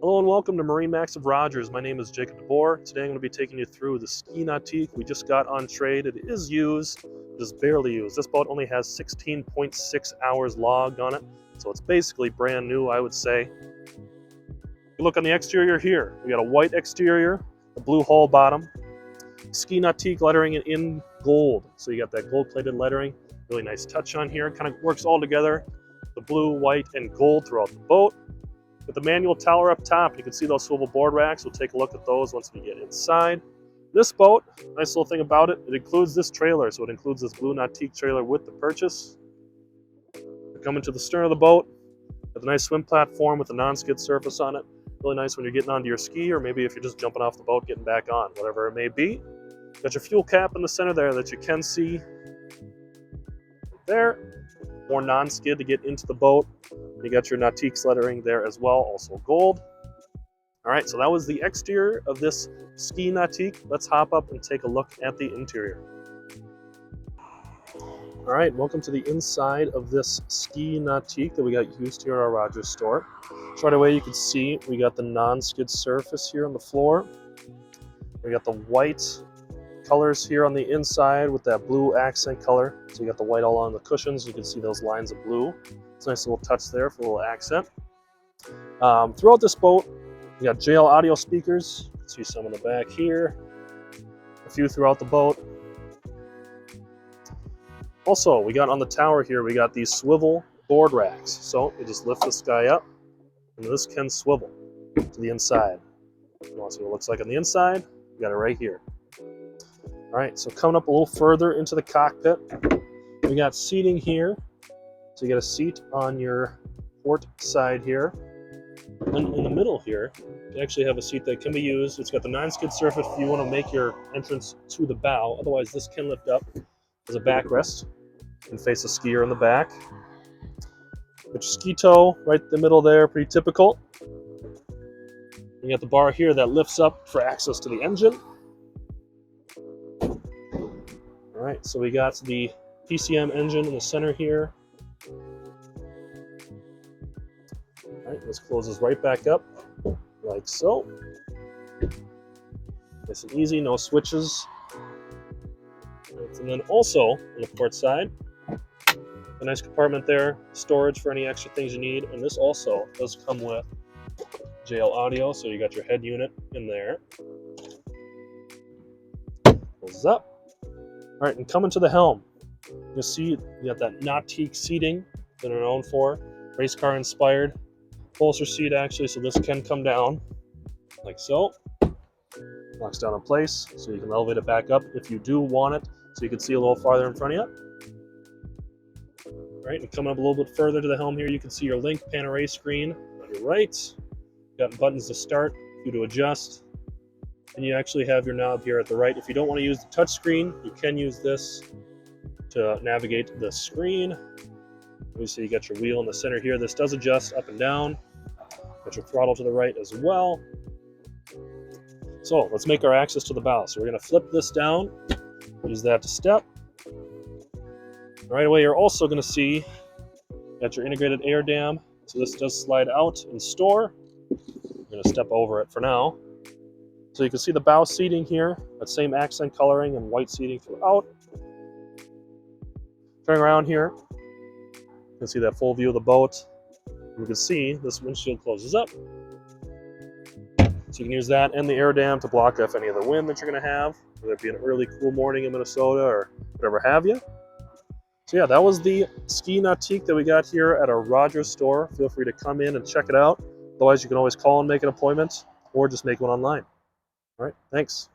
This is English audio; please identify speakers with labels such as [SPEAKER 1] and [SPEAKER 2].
[SPEAKER 1] Hello and welcome to MarineMax of Rogers. My name is Jacob DeBoer. Today I'm going to be taking you through the ski Nautique we just got on trade. It is used, it is barely used. This boat only has 16.6 hours logged on it, so it's basically brand new, I would say. You look on the exterior here. We got a white exterior, a blue hull bottom, ski Nautique lettering in gold. So you got that gold-plated lettering. Really nice touch on here. It kind of works all together. The blue, white, and gold throughout the boat. With the manual tower up top, you can see those swivel board racks. We'll take a look at those once we get inside. This boat, nice little thing about it, it includes this trailer. So it includes this blue Nautique trailer with the purchase. We come into the stern of the boat with a nice swim platform with a non-skid surface on it. Really nice when you're getting onto your ski, or maybe if you're just jumping off the boat, getting back on, whatever it may be. Got your fuel cap in the center there that you can see there. More non-skid to get into the boat. You got your Nautique lettering there as well, also gold. All right, so that was the exterior of this ski Nautique. Let's hop up and take a look at the interior. All right, welcome to the inside of this ski Nautique that we got used here at our Rogers store. So right away you can see we got the non-skid surface here on the floor. We got the white colors here on the inside with that blue accent color. So you got the white all on the cushions. You can see those lines of blue. It's a nice little touch there for a little accent. Throughout this boat, we got JL audio speakers. You can see some in the back here. A few throughout the boat. Also, we got on the tower here, we got these swivel board racks. So you just lift this guy up, and this can swivel to the inside. You want to see what it looks like on the inside? We got it right here. All right, so coming up a little further into the cockpit, we got seating here. So you got a seat on your port side here. And in the middle here, you actually have a seat that can be used. It's got the non-skid surface if you want to make your entrance to the bow. Otherwise, this can lift up as a backrest and face a skier in the back. Got your ski tow right in the middle there, pretty typical. You got the bar here that lifts up for access to the engine. All right, so we got the PCM engine in the center here. All right, this closes right back up, like so. Nice and easy, no switches. Right, and then also, on the port side, a nice compartment there, storage for any extra things you need. And this also does come with JL audio, so you got your head unit in there. Closes up. All right, and coming to the helm, you'll see you got that Nautique seating that are known for, race car inspired. Bolster seat actually, so this can come down like so. Locks down in place, so you can elevate it back up if you do want it, so you can see a little farther in front of you. All right, and coming up a little bit further to the helm here, you can see your link pan array screen on your right. You got buttons to start, a few to adjust. And you actually have your knob here at the right. If you don't want to use the touch screen, you can use this to navigate the screen. Obviously, you got your wheel in the center here. This does adjust up and down. Got your throttle to the right as well. So let's make our access to the bow. So we're going to flip this down, use that to step. Right away, you're also going to see you got your integrated air dam. So this does slide out and store. I'm going to step over it for now. So you can see the bow seating here, that same accent coloring and white seating throughout. Turning around here, you can see that full view of the boat. You can see this windshield closes up. So you can use that and the air dam to block off any of the wind that you're going to have, whether it be an early cool morning in Minnesota or whatever have you. So yeah, that was the ski Nautique that we got here at our Rogers store. Feel free to come in and check it out. Otherwise, you can always call and make an appointment or just make one online. All right, thanks.